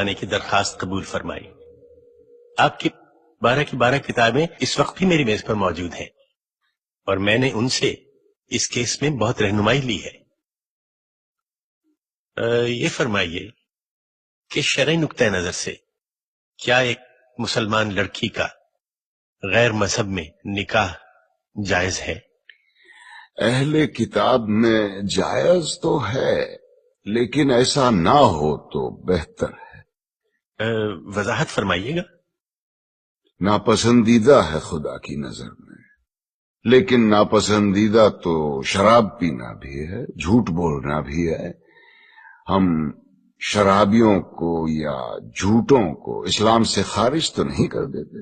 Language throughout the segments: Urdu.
آنے کی درخواست قبول فرمائی۔ آپ کی 12 کی 12 کتابیں اس وقت بھی میری میز پر موجود ہیں اور میں نے ان سے اس کیس میں بہت رہنمائی لی ہے۔ یہ فرمائیے کہ شرعی نقطہ نظر سے کیا ایک مسلمان لڑکی کا غیر مذہب میں نکاح جائز ہے؟ اہل کتاب میں جائز تو ہے، لیکن ایسا نہ ہو تو بہتر ہے۔ وضاحت فرمائیے گا۔ ناپسندیدہ ہے خدا کی نظر میں، لیکن ناپسندیدہ تو شراب پینا بھی ہے، جھوٹ بولنا بھی ہے۔ ہم شرابیوں کو یا جھوٹوں کو اسلام سے خارج تو نہیں کر دیتے۔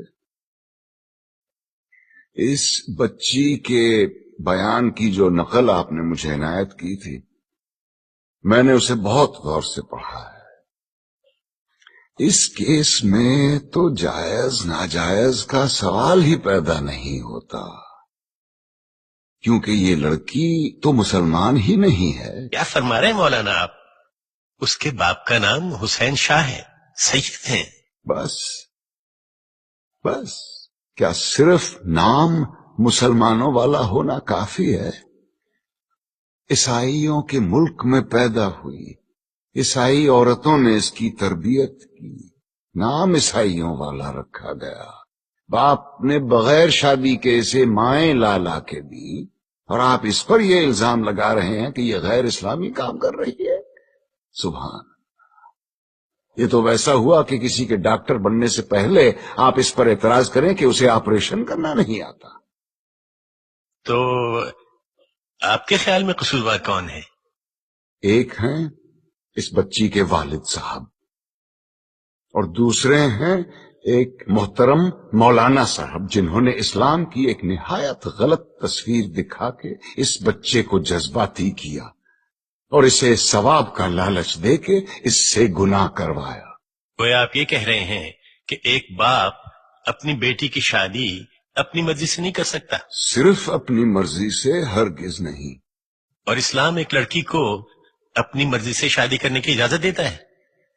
اس بچی کے بیان کی جو نقل آپ نے مجھے عنایت کی تھی، میں نے اسے بہت غور سے پڑھا ہے۔ اس کیس میں تو جائز ناجائز کا سوال ہی پیدا نہیں ہوتا، کیونکہ یہ لڑکی تو مسلمان ہی نہیں ہے۔ کیا فرما رہے ہیں مولانا آپ؟ اس کے باپ کا نام حسین شاہ ہے، سید ہیں۔ بس کیا صرف نام مسلمانوں والا ہونا کافی ہے؟ عیسائیوں کے ملک میں پیدا ہوئی، عیسائی عورتوں نے اس کی تربیت کی، نام عیسائیوں والا رکھا گیا، باپ نے بغیر شادی کے اسے مائیں لا کے دی، اور آپ اس پر یہ الزام لگا رہے ہیں کہ یہ غیر اسلامی کام کر رہی ہے۔ سبحان، یہ تو ویسا ہوا کہ کسی کے ڈاکٹر بننے سے پہلے آپ اس پر اعتراض کریں کہ اسے آپریشن کرنا نہیں آتا۔ تو آپ کے خیال میں قصوروار کون ہے؟ ایک ہیں اس بچی کے والد صاحب، اور دوسرے ہیں ایک محترم مولانا صاحب، جنہوں نے اسلام کی ایک نہایت غلط تصویر دکھا کے اس بچے کو جذباتی کیا اور اسے ثواب کا لالچ دے کے اس سے گناہ کروایا۔ گویا آپ یہ کہہ رہے ہیں کہ ایک باپ اپنی بیٹی کی شادی اپنی مرضی سے نہیں کر سکتا؟ صرف اپنی مرضی سے ہرگز نہیں۔ اور اسلام ایک لڑکی کو اپنی مرضی سے شادی کرنے کی اجازت دیتا ہے؟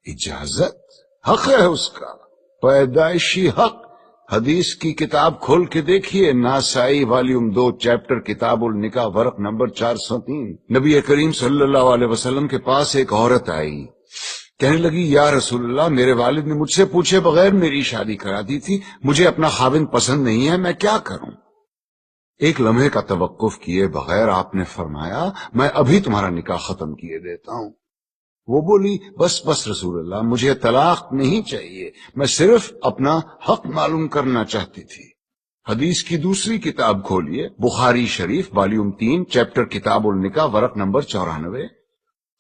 اجازت؟ حق ہے اس کا، پیدائشی حق۔ حدیث کی کتاب کھول کے دیکھیے، ناسائی والیوم 2 چیپٹر کتاب النکاح ورق نمبر 403۔ نبی کریم صلی اللہ علیہ وسلم کے پاس ایک عورت آئی، کہنے لگی یا رسول اللہ، میرے والد نے مجھ سے پوچھے بغیر میری شادی کرا دی تھی، مجھے اپنا خاوند پسند نہیں ہے، میں کیا کروں؟ ایک لمحے کا توقف کیے بغیر آپ نے فرمایا میں ابھی تمہارا نکاح ختم کیے دیتا ہوں۔ وہ بولی بس رسول اللہ، مجھے طلاق نہیں چاہیے، میں صرف اپنا حق معلوم کرنا چاہتی تھی۔ حدیث کی دوسری کتاب کھولیے، بخاری شریف والیوم 3 چیپٹر کتاب النکاح ورق نمبر 94۔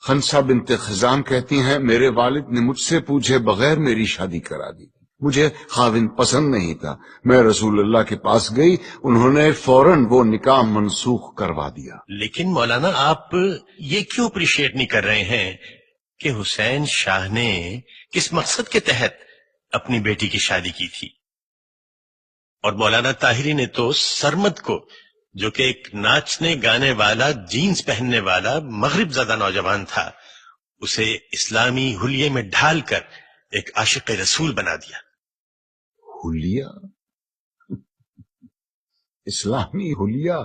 خنسا بنت خزام کہتی ہیں میرے والد نے مجھ سے پوچھے بغیر میری شادی کرا دی، مجھے خاوند پسند نہیں تھا، میں رسول اللہ کے پاس گئی، انہوں نے فوراً وہ نکاح منسوخ کروا دیا۔ لیکن مولانا آپ یہ کیوں اپریشیٹ نہیں کر رہے ہیں کہ حسین شاہ نے کس مقصد کے تحت اپنی بیٹی کی شادی کی تھی؟ اور مولانا طاہری نے تو سرمد کو، جو کہ ایک ناچنے گانے والا، جینز پہننے والا مغرب زدہ نوجوان تھا، اسے اسلامی حلیے میں ڈھال کر ایک عاشق رسول بنا دیا۔ حلیہ؟ اسلامی حلیہ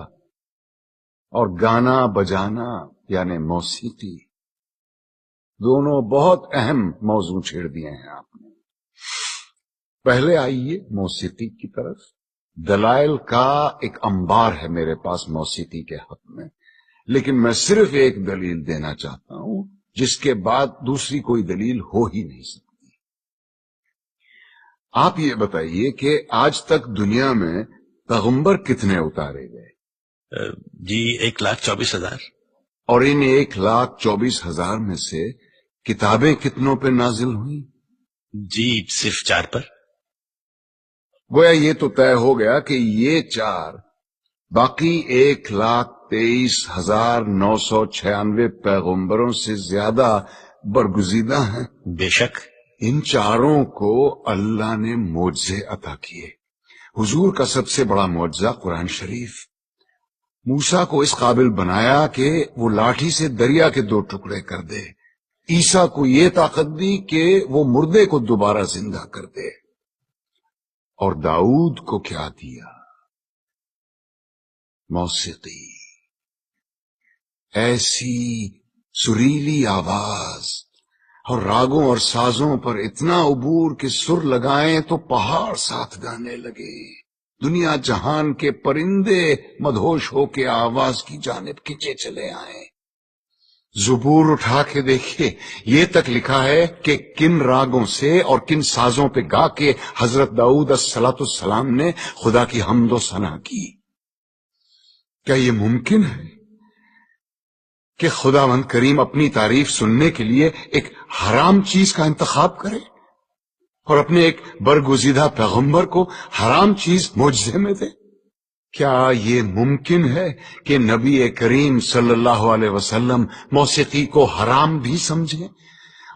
اور گانا بجانا یعنی موسیقی، دونوں بہت اہم موضوع چھیڑ دیے ہیں آپ نے۔ پہلے آئیے موسیقی کی طرف۔ دلائل کا ایک انبار ہے میرے پاس موسیقی کے حق میں، لیکن میں صرف ایک دلیل دینا چاہتا ہوں جس کے بعد دوسری کوئی دلیل ہو ہی نہیں سکتی۔ آپ یہ بتائیے کہ آج تک دنیا میں پیغمبر کتنے اتارے گئے؟ جی 1,24,000۔ اور ان 1,24,000 میں سے کتابیں کتنوں پہ نازل ہوئیں؟ جی صرف 4 پر۔ گویا یہ تو طے ہو گیا کہ یہ 4 باقی 1,23,996 پیغمبروں سے زیادہ برگزیدہ ہیں۔ بے شک ان 4 کو اللہ نے معجزے عطا کیے۔ حضور کا سب سے بڑا معجزہ قرآن شریف، موسیٰ کو اس قابل بنایا کہ وہ لاٹھی سے دریا کے 2 ٹکڑے کر دے، عیسیٰ کو یہ طاقت دی کہ وہ مردے کو دوبارہ زندہ کر دے، اور داؤد کو کیا دیا؟ موسیقی، ایسی سریلی آواز اور راگوں اور سازوں پر اتنا عبور کہ سر لگائیں تو پہاڑ ساتھ گانے لگے، دنیا جہان کے پرندے مدہوش ہو کے آواز کی جانب کھنچے چلے آئیں۔ زبور اٹھا کے دیکھیے، یہ تک لکھا ہے کہ کن راگوں سے اور کن سازوں پہ گا کے حضرت داؤد الصلاۃ السلام نے خدا کی حمد و ثنا کی۔ کیا یہ ممکن ہے کہ خداوند کریم اپنی تعریف سننے کے لیے ایک حرام چیز کا انتخاب کرے اور اپنے ایک برگزیدہ پیغمبر کو حرام چیز معجزے میں دے؟ کیا یہ ممکن ہے کہ نبی کریم صلی اللہ علیہ وسلم موسیقی کو حرام بھی سمجھیں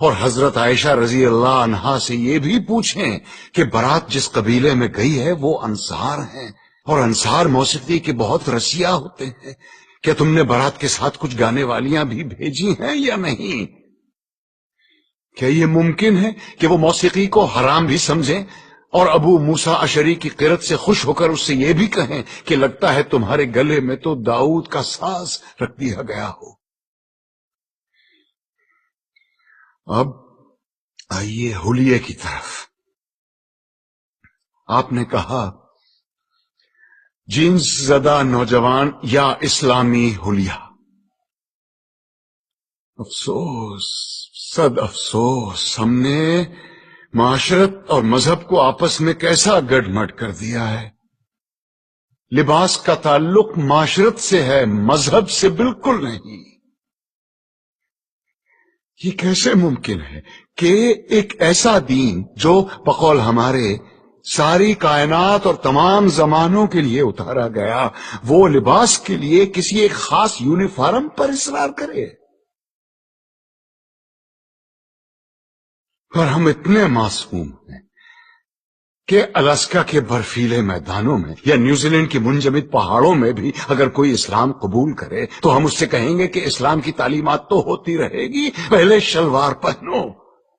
اور حضرت عائشہ رضی اللہ عنہا سے یہ بھی پوچھیں کہ برات جس قبیلے میں گئی ہے وہ انصار ہیں اور انصار موسیقی کے بہت رسیا ہوتے ہیں، کیا تم نے برات کے ساتھ کچھ گانے والیاں بھی بھیجی ہیں یا نہیں؟ کیا یہ ممکن ہے کہ وہ موسیقی کو حرام بھی سمجھیں اور ابو موسیٰ اشعری کی قرت سے خوش ہو کر اس سے یہ بھی کہیں کہ لگتا ہے تمہارے گلے میں تو داؤد کا ساز رکھ دیا گیا ہو؟ اب آئیے حلیے کی طرف۔ آپ نے کہا جنس زدہ نوجوان یا اسلامی حلیہ۔ افسوس، صد افسوس، ہم نے معاشرت اور مذہب کو آپس میں کیسا گڑ مڈ کر دیا ہے۔ لباس کا تعلق معاشرت سے ہے، مذہب سے بالکل نہیں۔ یہ کیسے ممکن ہے کہ ایک ایسا دین جو بقول ہمارے ساری کائنات اور تمام زمانوں کے لیے اتارا گیا، وہ لباس کے لیے کسی ایک خاص یونیفارم پر اصرار کرے؟ اور ہم اتنے معصوم ہیں کہ الاسکا کے برفیلے میدانوں میں یا نیوزی لینڈ کی منجمد پہاڑوں میں بھی اگر کوئی اسلام قبول کرے تو ہم اس سے کہیں گے کہ اسلام کی تعلیمات تو ہوتی رہے گی، پہلے شلوار پہنو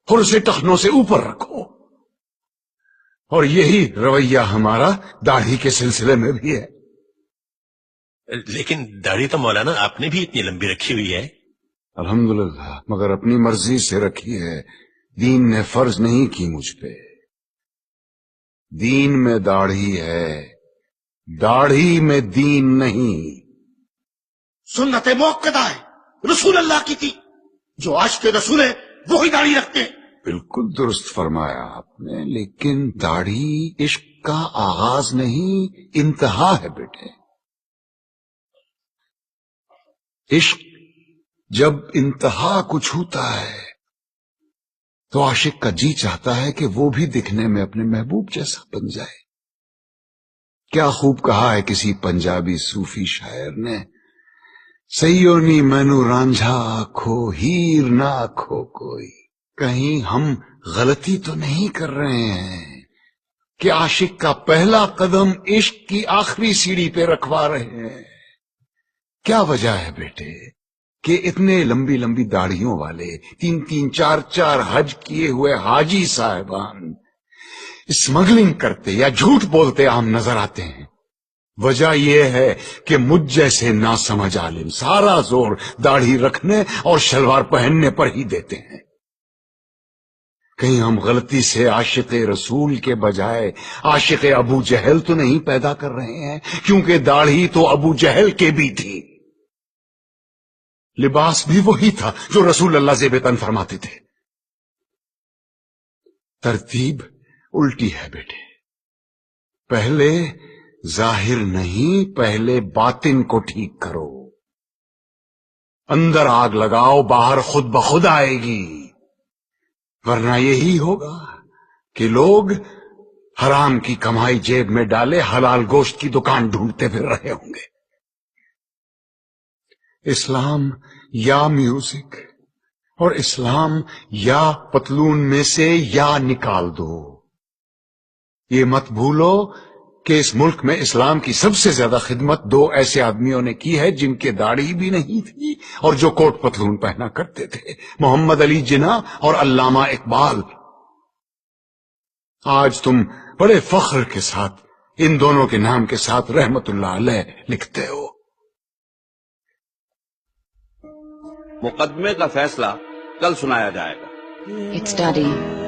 اور اسے ٹخنوں سے اوپر رکھو۔ اور یہی رویہ ہمارا داڑھی کے سلسلے میں بھی ہے۔ لیکن داڑھی تو مولانا آپ نے بھی اتنی لمبی رکھی ہوئی ہے۔ الحمدللہ، مگر اپنی مرضی سے رکھی ہے، دین نے فرض نہیں کی مجھ پہ۔ دین میں داڑھی ہے، داڑھی میں دین نہیں۔ سنت موقدہ ہے، رسول اللہ کی تھی، جو عاشق رسول ہے وہی داڑھی رکھتے ہیں۔ بالکل درست فرمایا آپ نے، لیکن داڑھی عشق کا آغاز نہیں، انتہا ہے بیٹے۔ عشق جب انتہا کو چھوتا ہے تو عاشق کا جی چاہتا ہے کہ وہ بھی دکھنے میں اپنے محبوب جیسا بن جائے۔ کیا خوب کہا ہے کسی پنجابی صوفی شاعر نے، سیو نی مینو رانجھا آکھو، ہیر نہ آکھو کوئی۔ کہیں ہم غلطی تو نہیں کر رہے ہیں کہ عاشق کا پہلا قدم عشق کی آخری سیڑھی پہ رکھوا رہے ہیں؟ کیا وجہ ہے بیٹے کہ اتنے لمبی لمبی داڑھیوں والے 3-3 4-4 حج کیے ہوئے حاجی صاحبان اسمگلنگ کرتے یا جھوٹ بولتے عام نظر آتے ہیں؟ وجہ یہ ہے کہ مجھ جیسے ناسمجھ عالم سارا زور داڑھی رکھنے اور شلوار پہننے پر ہی دیتے ہیں۔ کہیں ہم غلطی سے عاشق رسول کے بجائے عاشق ابو جہل تو نہیں پیدا کر رہے ہیں؟ کیونکہ داڑھی تو ابو جہل کے بھی تھی، لباس بھی وہی تھا جو رسول اللہ زیب تن فرماتے تھے۔ ترتیب الٹی ہے بیٹے، پہلے ظاہر نہیں، پہلے باطن کو ٹھیک کرو۔ اندر آگ لگاؤ، باہر خود بخود آئے گی، ورنہ یہی ہوگا کہ لوگ حرام کی کمائی جیب میں ڈالے حلال گوشت کی دکان ڈھونڈتے پھر رہے ہوں گے۔ اسلام یا میوزک اور اسلام یا پتلون میں سے یا نکال دو۔ یہ مت بھولو کہ اس ملک میں اسلام کی سب سے زیادہ خدمت دو ایسے آدمیوں نے کی ہے جن کے داڑھی بھی نہیں تھی اور جو کوٹ پتلون پہنا کرتے تھے، محمد علی جناح اور علامہ اقبال۔ آج تم بڑے فخر کے ساتھ ان دونوں کے نام کے ساتھ رحمت اللہ علیہ لکھتے ہو۔ مقدمے کا فیصلہ کل سنایا جائے گا۔ It's Daddy.